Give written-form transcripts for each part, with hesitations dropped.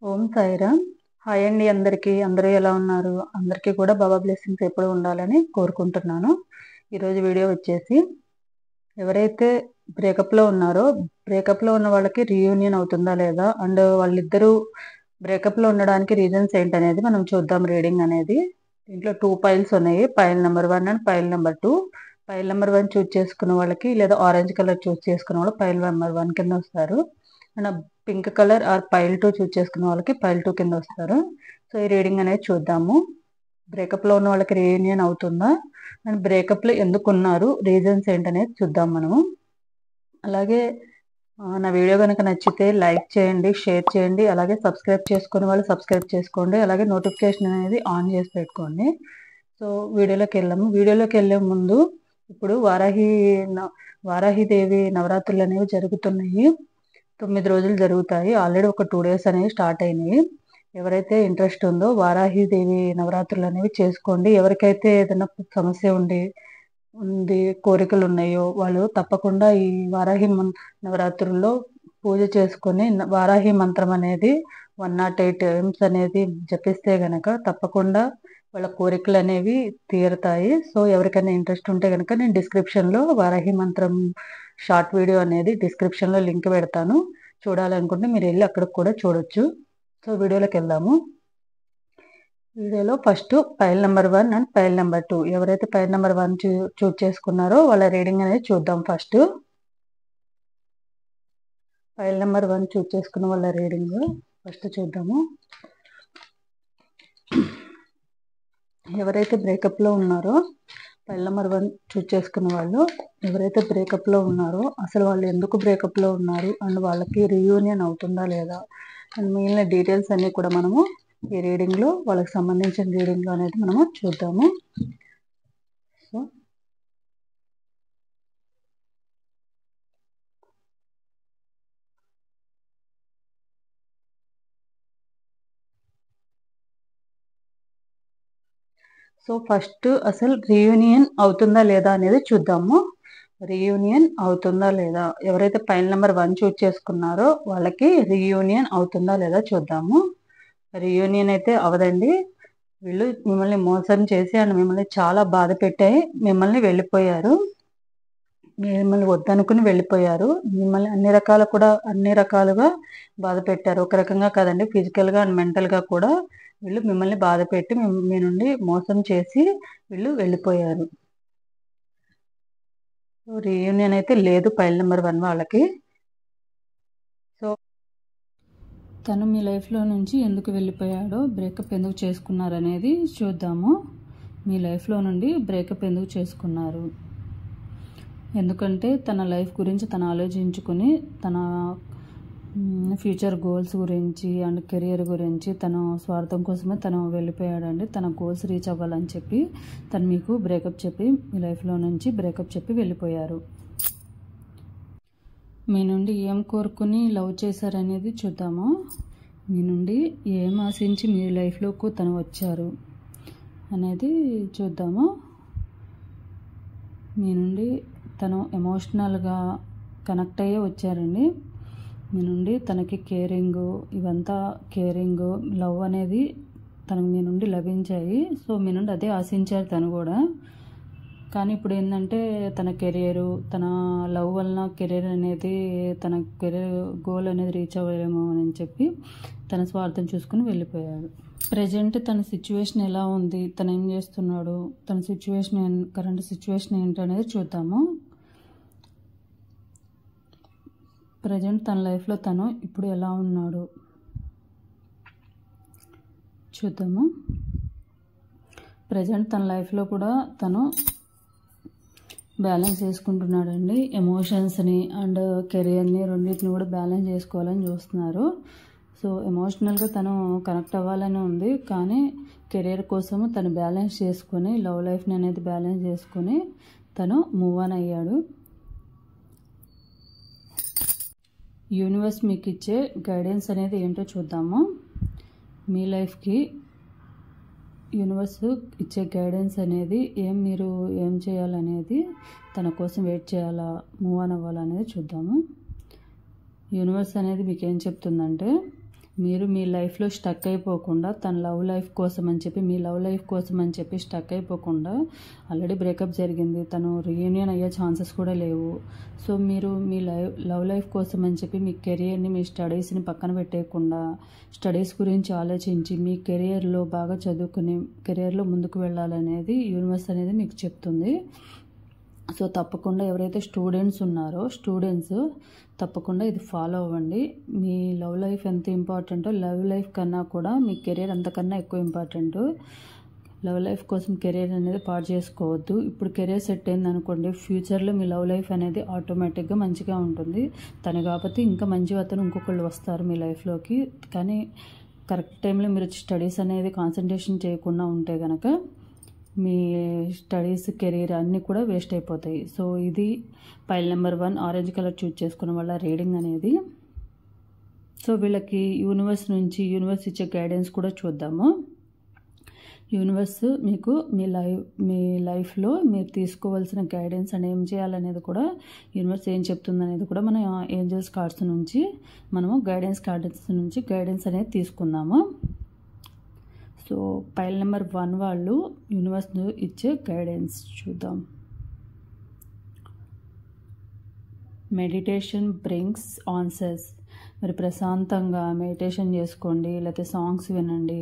ఓం Sairam. Hi అండి అందరికీ. అందరూ ఎలా ఉన్నారు? అందరికీ కూడా బాబా బ్లెస్సింగ్స్ ఎప్పుడూ ఉండాలని కోరుకుంటున్నాను. ఈరోజు వీడియో వచ్చేసి ఎవరైతే బ్రేకప్‌లో ఉన్నారో, బ్రేకప్‌లో ఉన్న వాళ్ళకి రీయూనియన్ అవుతుందా లేదా? అండ్ వాళ్ళిద్దరూ బ్రేకప్‌లో ఉండడానికి రీజన్స్ ఏంటనేది మనం చూద్దాం రీడింగ్ అనేది. దీంట్లో 2 పైల్స్ ఉన్నాయి. Pile number 1 and pile number 2. Pile number 1 choose చేసుకున్న వాళ్ళకి లేదా ఆరెంజ్ కలర్ చూజ్ చేసుకున్న వాళ్ళు పైల్ నెంబర్ 1 కింద వస్తారు. And pink colour or pile 2 choose చేసుకున్న వాళ్ళకి పైల్ 2 కింద వస్తారు. సో ఈ రీడింగ్ అనేది చూద్దాము. బ్రేకప్‌లో ఉన్న వాళ్ళకి రీయూనియన్ అవుతుందా? అండ్ బ్రేకప్‌లో ఎందుకున్నారు? రీజన్స్ ఏంటనేది చూద్దాం మనము. అలాగే నా వీడియో గనుక నచ్చితే లైక్ చేయండి, షేర్ చేయండి. అలాగే సబ్స్క్రైబ్ చేసుకునే వాళ్ళు సబ్స్క్రైబ్ చేసుకోండి. అలాగే నోటిఫికేషన్ అనేది ఆన్ చేసి పెట్టుకోండి. సో వీడియోలోకెళ్ళాము. వీడియోలోకెళ్ళే ముందు ఇప్పుడు వారాహిదేవి నవరాత్రులు అనేవి జరుగుతున్నాయి. 9 రోజులు జరుగుతాయి. ఆల్రెడీ ఒక 2 డేస్ అనేవి స్టార్ట్ అయినాయి. ఎవరైతే ఇంట్రెస్ట్ ఉందో వారాహిదేవి నవరాత్రులు అనేవి చేసుకోండి. ఎవరికైతే ఏదైనా సమస్య ఉంది కోరికలు ఉన్నాయో వాళ్ళు తప్పకుండా ఈ నవరాత్రుల్లో పూజ చేసుకొని వారాహి మంత్రం అనేది 108 టైమ్స్ అనేది జపిస్తే గనక తప్పకుండా వాళ్ళ కోరికలు అనేవి తీరుతాయి. సో ఎవరికైనా ఇంట్రెస్ట్ ఉంటే గనక నేను డిస్క్రిప్షన్‌లో వారాహి మంత్రం షార్ట్ వీడియో అనేది డిస్క్రిప్షన్‌లో లింక్ పెడతాను. చూడాలనుకుంటే మీరు వెళ్ళి అక్కడ కూడా చూడొచ్చు. సో వీడియోలోకి వెళ్దాము. వీడియోలో first pile number 1 and pile number 2 ఎవరైతే పైల్ నెంబర్ 1 చూజ్ చేసుకున్నారో వాళ్ళ రీడింగ్ అనేది చూద్దాం. ఫస్ట్ పైల్ నెంబర్ 1 చూజ్ చేసుకున్న వాళ్ళ రీడింగ్ ఫస్ట్ చూద్దాము. ఎవరైతే బ్రేకప్‌లో ఉన్నారో పైల్ నెంబర్ 1 చూజ్ చేసుకున్న వాళ్ళు ఎవరైతే బ్రేకప్‌లో ఉన్నారో అసలు వాళ్ళు ఎందుకు బ్రేకప్‌లో ఉన్నారు అండ్ వాళ్ళకి రీయూనియన్ అవుతుందా లేదా అండ్ మిగిలిన డీటెయిల్స్ అన్నీ కూడా మనము ఈ రీడింగ్లో వాళ్ళకి సంబంధించిన రీడింగ్లో అనేది మనము చూద్దాము. సో ఫస్ట్ అసలు రీయూనియన్ అవుతుందా లేదా అనేది చూద్దాము. రీయూనియన్ అవుతుందా లేదా? ఎవరైతే పైల్ నెంబర్ 1 చూజ్ చేసుకున్నారో వాళ్ళకి రీయూనియన్ అవుతుందా లేదా చూద్దాము. రీయూనియన్ అయితే అవ్వదండి. వీళ్ళు మిమ్మల్ని మోసం చేసి అండ్ మిమ్మల్ని చాలా బాధ పెట్టాయి. వెళ్ళిపోయారు. మిమ్మల్ని వద్దనుకుని వెళ్ళిపోయారు. మిమ్మల్ని అన్ని రకాలుగా బాధ పెట్టారు. ఒక రకంగా కాదండి, ఫిజికల్‌గా అండ్ మెంటల్‌గా కూడా వీళ్ళు మిమ్మల్ని బాధ పెట్టి మీ నుండి మోసం చేసి వీళ్ళు వెళ్ళిపోయారు. రీయూనియన్ అయితే లేదు పైల్ నెంబర్ 1 వాళ్ళకి. సో తను మీ లైఫ్లో నుంచి ఎందుకు వెళ్ళిపోయాడో, బ్రేకప్ ఎందుకు చేసుకున్నారనేది చూద్దాము. మీ లైఫ్లో నుండి బ్రేకప్ ఎందుకు చేసుకున్నారు? ఎందుకంటే తన లైఫ్ గురించి తను ఆలోచించుకుని తన ఫ్యూచర్ గోల్స్ గురించి అండ్ కెరియర్ గురించి తన స్వార్థం కోసమే తను వెళ్ళిపోయాడండి. తన గోల్స్ రీచ్ అవ్వాలని చెప్పి తను మీకు బ్రేకప్ చెప్పి మీ లైఫ్లో నుంచి బ్రేకప్ చెప్పి వెళ్ళిపోయారు. మీ నుండి ఏం కోరుకుని లవ్ చేశారనేది చూద్దాము. మీ నుండి ఏం ఆశించి మీ లైఫ్లోకి తను వచ్చారు అనేది చూద్దాము. మీ నుండి తను ఎమోషనల్గా కనెక్ట్ అయ్యే వచ్చారండి. మీ నుండి తనకి కేరింగ్ లవ్ అనేది తనకు మీ నుండి లభించాయి. సో మీ నుండి అదే ఆశించారు తను కూడా. కానీ ఇప్పుడు ఏంటంటే తన కెరియరు, తన లవ్ వలన కెరీర్ అనేది తన కెరీర్ గోల్ అనేది రీచ్ అవ్వలేమో అని చెప్పి తన స్వార్థం చూసుకుని వెళ్ళిపోయాడు. ప్రజెంట్ తన సిచ్యువేషన్ ఎలా ఉంది, తను ఏం చేస్తున్నాడు, తన కరెంట్ సిచ్యువేషన్ ఏంటనేది చూద్దాము. ప్రజెంట్ తన లైఫ్లో తను ఇప్పుడు ఎలా ఉన్నాడు చూద్దాము. ప్రజెంట్ తన లైఫ్లో కూడా తను బ్యాలెన్స్ చేసుకుంటున్నాడండి. ఎమోషన్స్ని అండ్ కెరియర్ని రెండింటిని కూడా బ్యాలెన్స్ చేసుకోవాలని చూస్తున్నారు. సో ఎమోషనల్గా తను కనెక్ట్ అవ్వాలని ఉంది, కానీ కెరియర్ కోసము తను బ్యాలెన్స్ చేసుకొని లవ్ లైఫ్ని అనేది బ్యాలెన్స్ చేసుకొని తను మూవ్ ఆన్ అయ్యాడు. యూనివర్స్ మీకు ఇచ్చే గైడెన్స్ అనేది ఏంటో చూద్దాము. మీ లైఫ్కి యూనివర్స్ ఇచ్చే గైడెన్స్ అనేది మీరు ఏం చేయాలనేది, తన కోసం వెయిట్ చేయాలా, మూవ్ ఆన్ అవ్వాలనేది చూద్దాము. యూనివర్స్ అనేది మీకు ఏం చెప్తుందంటే మీరు మీ లైఫ్లో స్టక్ అయిపోకుండా తన లవ్ లైఫ్ కోసం అని చెప్పి మీ లవ్ లైఫ్ కోసం అని చెప్పి స్టక్ అయిపోకుండా ఆల్రెడీ బ్రేకప్ జరిగింది, తను రీయూనియన్ అయ్యే ఛాన్సెస్ కూడా లేవు. సో మీరు మీ లవ్ లైఫ్ కోసం అని చెప్పి మీ కెరియర్ని మీ స్టడీస్ని పక్కన పెట్టేయకుండా స్టడీస్ గురించి ఆలోచించి మీ కెరియర్లో బాగా చదువుకుని కెరియర్లో ముందుకు వెళ్ళాలనేది యూనివర్స్ అనేది మీకు చెప్తుంది. సో తప్పకుండా ఎవరైతే స్టూడెంట్స్ ఉన్నారో స్టూడెంట్స్ తప్పకుండా ఇది ఫాలో అవ్వండి. మీ లవ్ లైఫ్ ఎంత ఇంపార్టెంటో లవ్ లైఫ్ కన్నా కూడా మీ కెరీర్ అంతకన్నా ఎక్కువ ఇంపార్టెంట్. లవ్ లైఫ్ కోసం కెరీర్ అనేది పాడు చేసుకోవద్దు. ఇప్పుడు కెరీర్ సెట్ అయింది అనుకోండి, ఫ్యూచర్లో మీ లవ్ లైఫ్ అనేది ఆటోమేటిక్గా మంచిగా ఉంటుంది. తను కాకపోతే ఇంకా మంచి అతను ఇంకొకళ్ళు వస్తారు మీ లైఫ్లోకి. కానీ కరెక్ట్ టైంలో మీరు స్టడీస్ అనేది కాన్సన్ట్రేషన్ చేయకుండా ఉంటే కనుక మీ స్టడీస్ కెరీర్ అన్నీ కూడా వేస్ట్ అయిపోతాయి. సో ఇది pile number 1 orange colour choose చేసుకున్న వాళ్ళ రీడింగ్ అనేది. సో వీళ్ళకి యూనివర్స్ ఇచ్చే గైడెన్స్ కూడా చూద్దాము. యూనివర్స్ మీకు మీ లైఫ్లో మీరు తీసుకోవాల్సిన గైడెన్స్ అని ఏం చేయాలనేది కూడా యూనివర్స్ ఏం చెప్తుంది అనేది కూడా మనం ఏంజల్స్ కార్డ్స్ నుంచి మనము గైడెన్స్ అనేది తీసుకుందాము. సో పైల్ నెంబర్ 1 వాళ్ళు యూనివర్స్ ఇచ్చే గైడెన్స్ చూద్దాం. Meditation brings answers. మరి ప్రశాంతంగా మెడిటేషన్ చేసుకోండి, లేకపోతే సాంగ్స్ వినండి.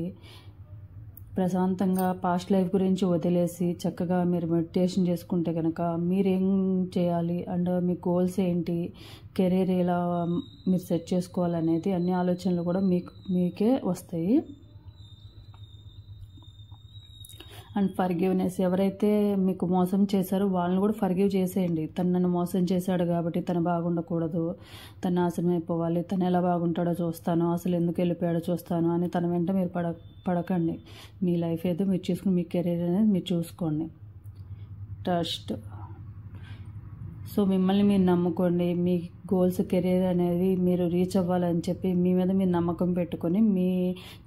ప్రశాంతంగా పాస్ట్ లైఫ్ గురించి వదిలేసి చక్కగా మీరు మెడిటేషన్ చేసుకుంటే కనుక మీరేం చేయాలి అండ్ మీ గోల్స్ ఏంటి, కెరీర్ ఎలా మీరు సెట్ చేసుకోవాలనేది అన్ని ఆలోచనలు కూడా మీకే వస్తాయి. And forgiveness. ఎవరైతే మీకు మోసం చేశారో వాళ్ళని కూడా ఫర్గివ్ చేసేయండి. తను నన్ను మోసం చేశాడు కాబట్టి తను బాగుండకూడదు, తను నాశనం అయిపోవాలి, తను ఎలా బాగుంటాడో చూస్తాను, అసలు ఎందుకు వెళ్ళిపోయాడో చూస్తాను అని తన వెంట మీరు పడకండి. మీ లైఫ్ ఏదో మీరు చూసుకుని మీ కెరీర్ అనేది మీరు చూసుకోండి. ట్రస్ట్. సో మిమ్మల్ని మీరు నమ్ముకోండి. మీ గోల్స్ కెరీర్ అనేది మీరు రీచ్ అవ్వాలని చెప్పి మీ మీద మీరు నమ్మకం పెట్టుకొని మీ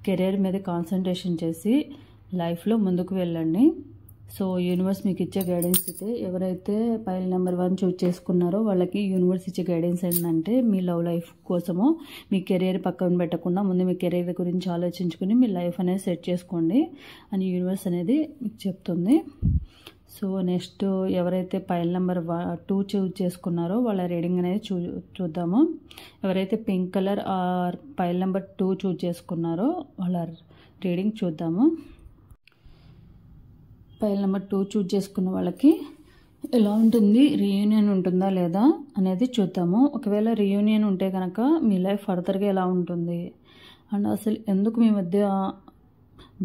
కెరీర్ మీద కాన్సన్ట్రేషన్ చేసి లైఫ్లో ముందుకు వెళ్ళండి. సో యూనివర్స్ మీకు ఇచ్చే గైడెన్స్ అయితే ఎవరైతే పైల్ నెంబర్ 1 చూజ్ చేసుకున్నారో వాళ్ళకి యూనివర్స్ ఇచ్చే గైడెన్స్ ఏంటంటే మీ లవ్ లైఫ్ కోసము మీ కెరీర్ పక్కన పెట్టకుండా ముందు మీ కెరీర్ గురించి ఆలోచించుకుని మీ లైఫ్ అనేది సెట్ చేసుకోండి అని యూనివర్స్ అనేది మీకు చెప్తుంది. సో నెక్స్ట్ ఎవరైతే పైల్ నెంబర్ 2 చూజ్ చేసుకున్నారో వాళ్ళ రీడింగ్ అనేది చూద్దాము. ఎవరైతే pink colour or pile number 2 choose చేసుకున్నారో వాళ్ళ రీడింగ్ చూద్దాము. పైల్ నెంబర్ 2 చూజ్ చేసుకున్న వాళ్ళకి ఎలా ఉంటుంది, రీయూనియన్ ఉంటుందా లేదా అనేది చూద్దాము. ఒకవేళ రీయూనియన్ ఉంటే కనుక మీ లైఫ్ ఫర్దర్గా ఎలా ఉంటుంది అండ్ అసలు ఎందుకు మీ మధ్య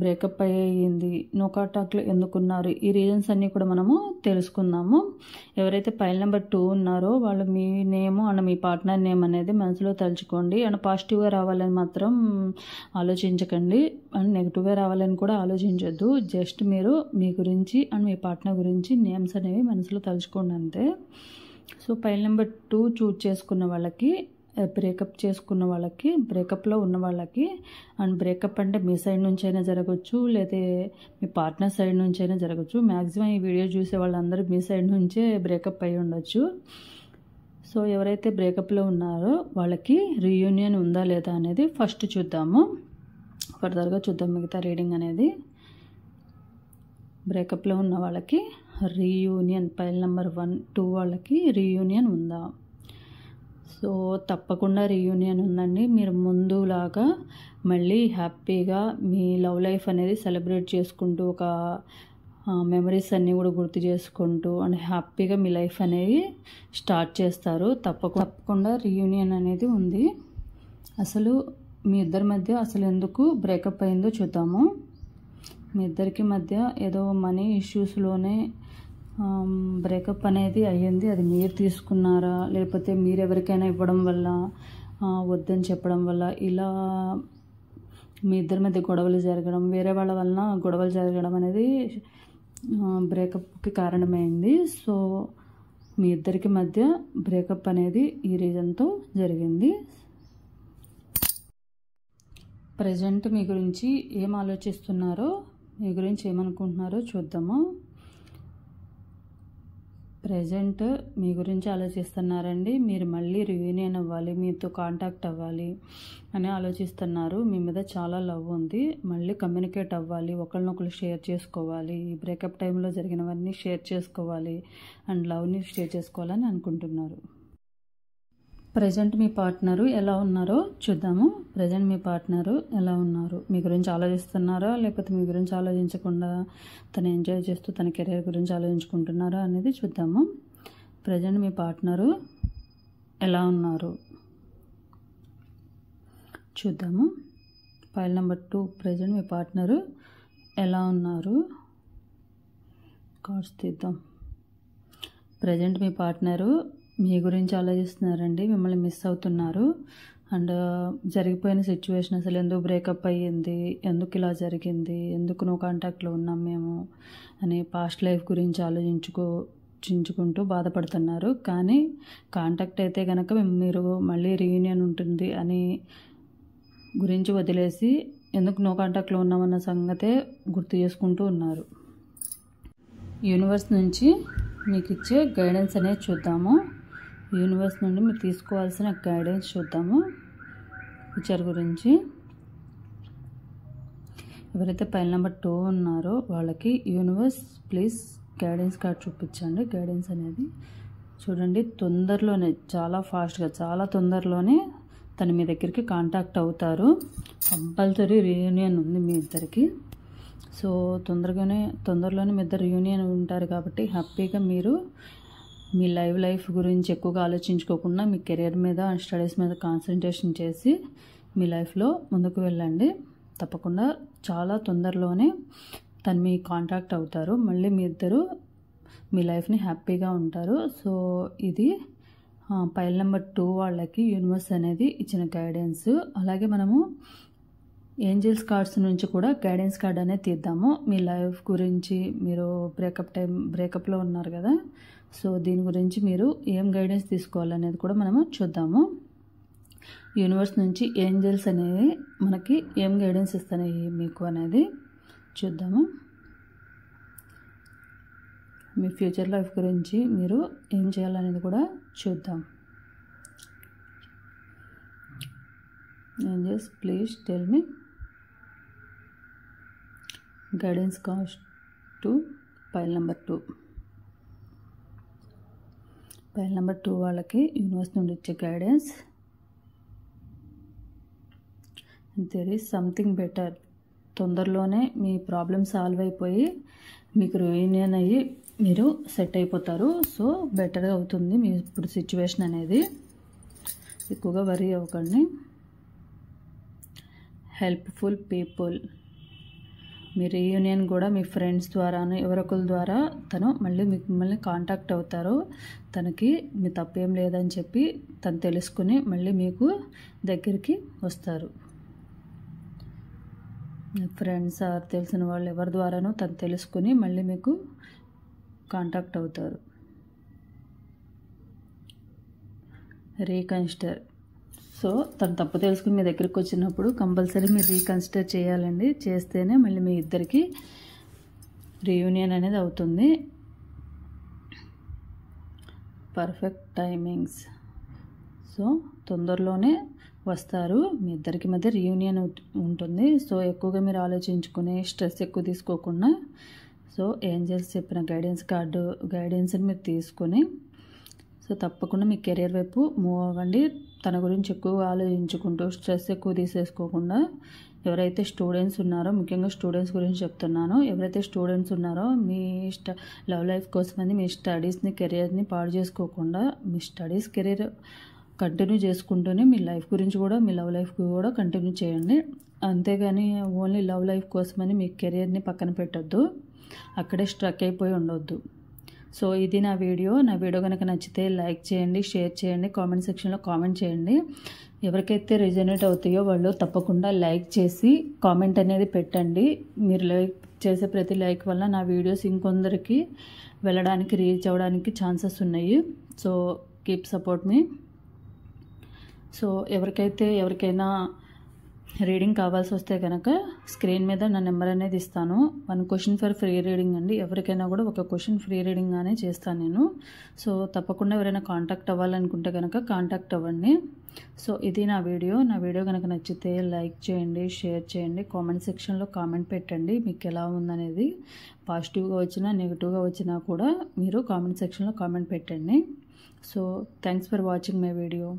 బ్రేకప్ అయ్యింది, నో కాంటాక్ట్లో ఎందుకున్నారు, ఈ రీజన్స్ అన్నీ కూడా మనము తెలుసుకుందాము. ఎవరైతే పైల్ నెంబర్ 2 ఉన్నారో వాళ్ళు మీ నేమ్ అండ్ మీ పార్ట్నర్ నేమ్ అనేది మనసులో తలుచుకోండి. అండ్ పాజిటివ్గా రావాలని మాత్రం ఆలోచించకండి అండ్ నెగిటివ్గా రావాలని కూడా ఆలోచించొద్దు. జస్ట్ మీరు మీ గురించి అండ్ మీ పార్ట్నర్ గురించి నేమ్స్ అనేవి మనసులో తలుచుకోండి అంతే. సో పైల్ నెంబర్ 2 చూజ్ చేసుకున్న వాళ్ళకి బ్రేకప్ చేసుకున్న వాళ్ళకి, బ్రేకప్లో ఉన్న వాళ్ళకి అండ్ బ్రేకప్ అంటే మీ సైడ్ నుంచి అయినా జరగచ్చు లేదా మీ పార్ట్నర్ సైడ్ నుంచి అయినా జరగచ్చు. మ్యాక్సిమం ఈ వీడియో చూసే వాళ్ళందరూ మీ సైడ్ నుంచే బ్రేకప్ అయి ఉండొచ్చు. సో ఎవరైతే బ్రేకప్లో ఉన్నారో వాళ్ళకి రీయూనియన్ ఉందా లేదా అనేది ఫస్ట్ చూద్దాము, ఫర్దర్గా చూద్దాం మిగతా రీడింగ్ అనేది. బ్రేకప్లో ఉన్న వాళ్ళకి రీయూనియన్ పైల్ నెంబర్ 1, 2 వాళ్ళకి రీయూనియన్ ఉందా? సో తప్పకుండా రీయూనియన్ ఉందండి. మీరు ముందులాగా మళ్ళీ హ్యాపీగా మీ లవ్ లైఫ్ అనేది సెలబ్రేట్ చేసుకుంటూ ఒక మెమరీస్ అన్నీ కూడా గుర్తు చేసుకుంటూ అండ్ హ్యాపీగా మీ లైఫ్ అనేది స్టార్ట్ చేస్తారు. తప్పకుండా రీయూనియన్ అనేది ఉంది. అసలు మీ ఇద్దరి మధ్య అసలు ఎందుకు బ్రేకప్ అయిందో చూద్దాము. మీ ఇద్దరికి మధ్య ఏదో మనీ ఇష్యూస్లోనే బ్రేకప్ అనేది అయ్యింది. అది మీరు తీసుకున్నారా లేకపోతే మీరు ఎవరికైనా ఇవ్వడం వల్ల, వద్దని చెప్పడం వల్ల ఇలా మీ ఇద్దరి మధ్య గొడవలు జరగడం, వేరే వాళ్ళ వలన గొడవలు జరగడం అనేది బ్రేకప్కి కారణమైంది. సో మీ ఇద్దరికి మధ్య బ్రేకప్ అనేది ఈ రీజన్తో జరిగింది. ప్రజెంట్ మీ గురించి ఏం ఆలోచిస్తున్నారో, మీ గురించి ఏమనుకుంటున్నారో చూద్దాము. ప్రజెంట్ మీ గురించి ఆలోచిస్తున్నారండి. మీరు మళ్ళీ రీయూనియన్ అవ్వాలి, మీతో కాంటాక్ట్ అవ్వాలి అని ఆలోచిస్తున్నారు. మీ మీద చాలా లవ్ ఉంది. మళ్ళీ కమ్యూనికేట్ అవ్వాలి, ఒకరినొకరు షేర్ చేసుకోవాలి, ఈ బ్రేకప్ టైంలో జరిగినవన్నీ షేర్ చేసుకోవాలి అండ్ లవ్ని షేర్ చేసుకోవాలని అనుకుంటున్నారు. ప్రజెంట్ మీ పార్ట్నరు ఎలా ఉన్నారో చూద్దాము. ప్రజెంట్ మీ పార్ట్నరు ఎలా ఉన్నారు, మీ గురించి ఆలోచిస్తున్నారా లేకపోతే మీ గురించి ఆలోచించకుండా తను ఎంజాయ్ చేస్తూ తన కెరీర్ గురించి ఆలోచించుకుంటున్నారా అనేది చూద్దాము. ప్రజెంట్ మీ పార్ట్నరు ఎలా ఉన్నారు చూద్దాము. File number 2. ప్రజెంట్ మీ పార్ట్నరు ఎలా ఉన్నారు, కార్డ్స్ తీద్దాం. ప్రజెంట్ మీ పార్ట్నరు మీ గురించి ఆలోచిస్తున్నారండి, మిమ్మల్ని మిస్ అవుతున్నారు అండ్ జరిగిపోయిన సిచ్యువేషన్, అసలు ఎందుకు బ్రేకప్ అయ్యింది, ఎందుకు ఇలా జరిగింది, ఎందుకు నో కాంటాక్ట్లో ఉన్నాం మేము అని పాస్ట్ లైఫ్ గురించి ఆలోచించుకుంటూ బాధపడుతున్నారు. కానీ కాంటాక్ట్ అయితే కనుక మీరు మళ్ళీ రీయూనియన్ ఉంటుంది అని గురించి వదిలేసి ఎందుకు నో కాంటాక్ట్లో ఉన్నామన్న సంగతే గుర్తు చేసుకుంటూ ఉన్నారు. యూనివర్స్ నుంచి మీకు ఇచ్చే గైడెన్స్ అనేది చూద్దాము. యూనివర్స్ నుండి మీరు తీసుకోవాల్సిన గైడెన్స్ చూద్దాము ఫ్యూచర్ గురించి. ఎవరైతే ఫైల్ నెంబర్ 2 ఉన్నారో వాళ్ళకి యూనివర్స్ ప్లీజ్ గైడెన్స్ కార్డ్ చూపించండి. గైడెన్స్ అనేది చూడండి, తొందరలోనే, చాలా ఫాస్ట్గా, చాలా తొందరలోనే తను మీ దగ్గరికి కాంటాక్ట్ అవుతారు. కంపల్సరీ రీయూనియన్ ఉంది మీ ఇద్దరికి. సో తొందరలోనే మీ ఇద్దరు రీయూనియన్ ఉంటారు కాబట్టి హ్యాపీగా మీరు మీ లైఫ్ గురించి ఎక్కువగా ఆలోచించుకోకుండా మీ కెరీర్ మీద అండ్ స్టడీస్ మీద కాన్సన్ట్రేషన్ చేసి మీ లైఫ్లో ముందుకు వెళ్ళండి. తప్పకుండా చాలా తొందరలోనే తను మీ కాంటాక్ట్ అవుతారు. మళ్ళీ మీ ఇద్దరు మీ లైఫ్ని హ్యాపీగా ఉంటారు. సో ఇది ఫైల్ నెంబర్ 2 వాళ్ళకి యూనివర్స్ అనేది ఇచ్చిన గైడెన్స్. అలాగే మనము ఏంజల్స్ కార్డ్స్ నుంచి కూడా గైడెన్స్ కార్డ్ అనేది తీద్దాము. మీ లైఫ్ గురించి, మీరు బ్రేకప్లో ఉన్నారు కదా, సో దీని గురించి మీరు ఏం గైడెన్స్ తీసుకోవాలనేది కూడా మనము చూద్దాము. యూనివర్స్ నుంచి ఏంజల్స్ అనేవి మనకి ఏం గైడెన్స్ ఇస్తున్నాయి మీకు అనేది చూద్దాము. మీ ఫ్యూచర్ లైఫ్ గురించి మీరు ఏం చేయాలనేది కూడా చూద్దాం. Angels please tell me guidance cards to pile number 2. Pile number 2 వాళ్ళకి యూనివర్స్ నుండి ఇచ్చే guidance. There is something better. తొందరలోనే మీ ప్రాబ్లమ్ సాల్వ్ అయిపోయి మీకు రీయూనియన్ అయ్యి మీరు సెట్ అయిపోతారు. సో బెటర్గా అవుతుంది మీ ఇప్పుడు సిచ్యువేషన్ అనేది. ఎక్కువగా వరీ అవ్వకండి. Helpful people. మీ రీయూనియన్ కూడా మీ ఫ్రెండ్స్ ద్వారాను ఎవరొకరి ద్వారా తను మళ్ళీ మిమ్మల్ని కాంటాక్ట్ అవుతారు. తనకి మీ తప్పేం లేదని చెప్పి తను తెలుసుకుని మళ్ళీ మీకు దగ్గరికి వస్తారు. ఫ్రెండ్స్ ఆర్ తెలిసిన వాళ్ళు ఎవరి ద్వారానో తను తెలుసుకుని మళ్ళీ మీకు కాంటాక్ట్ అవుతారు. రీకన్సిడర్. సో తను తప్పు తెలుసుకుని మీ దగ్గరికి వచ్చినప్పుడు కంపల్సరీ మీరు రీకన్సిడర్ చేయాలండి. చేస్తేనే మళ్ళీ మీ ఇద్దరికి రీయూనియన్ అనేది అవుతుంది. Perfect timings. సో తొందరలోనే వస్తారు, మీ ఇద్దరికి మధ్య రీయూనియన్ ఉంటుంది. సో ఎక్కువగా మీరు ఆలోచించుకుని స్ట్రెస్ ఎక్కువ తీసుకోకుండా, సో ఏంజల్స్ చెప్పిన గైడెన్స్ని మీరు తీసుకొని సో తప్పకుండా మీ కెరీర్ వైపు మూవ్ అవ్వండి. తన గురించి ఎక్కువగా ఆలోచించుకుంటూ స్ట్రెస్ ఎక్కువ తీసేసుకోకుండా, ఎవరైతే స్టూడెంట్స్ ఉన్నారో, ముఖ్యంగా స్టూడెంట్స్ గురించి చెప్తున్నాను, ఎవరైతే స్టూడెంట్స్ ఉన్నారో మీ లవ్ లైఫ్ కోసమని మీ స్టడీస్ని, కెరియర్ని పాడు చేసుకోకుండా మీ స్టడీస్, కెరీర్ కంటిన్యూ చేసుకుంటూనే మీ లైఫ్ గురించి కూడా, మీ లవ్ లైఫ్ కూడా కంటిన్యూ చేయండి. అంతేగాని ఓన్లీ లవ్ లైఫ్ కోసమని మీ కెరియర్ని పక్కన పెట్టొద్దు, అక్కడే స్ట్రక్ అయిపోయి ఉండొద్దు. సో ఇది నా వీడియో కనుక నచ్చితే లైక్ చేయండి, షేర్ చేయండి, కామెంట్ సెక్షన్లో కామెంట్ చేయండి. ఎవరికైతే రెజొనేట్ అవుతాయో వాళ్ళు తప్పకుండా లైక్ చేసి కామెంట్ అనేది పెట్టండి. మీరు లైక్ చేసే ప్రతి లైక్ వల్ల నా వీడియోస్ ఇంకొందరికి వెళ్ళడానికి, రీచ్ అవ్వడానికి ఛాన్సెస్ ఉన్నాయి. సో కీప్ సపోర్ట్ మీ. సో ఎవరికైనా రీడింగ్ కావాల్సి వస్తే కనుక స్క్రీన్ మీద నా నెంబర్ అనేది ఇస్తాను. 1 క్వశ్చన్ ఫర్ ఫ్రీ రీడింగ్ అండి. ఎవరికైనా కూడా ఒక క్వశ్చన్ ఫ్రీ రీడింగ్ అనే చేస్తాను నేను. సో తప్పకుండా ఎవరైనా కాంటాక్ట్ అవ్వాలనుకుంటే కనుక కాంటాక్ట్ అవ్వండి. సో ఇది నా వీడియో కనుక నచ్చితే లైక్ చేయండి, షేర్ చేయండి, కామెంట్ సెక్షన్లో కామెంట్ పెట్టండి మీకు ఎలా ఉందనేది. పాజిటివ్గా వచ్చినా నెగిటివ్గా వచ్చినా కూడా మీరు కామెంట్ సెక్షన్లో కామెంట్ పెట్టండి. So thanks for watching my video.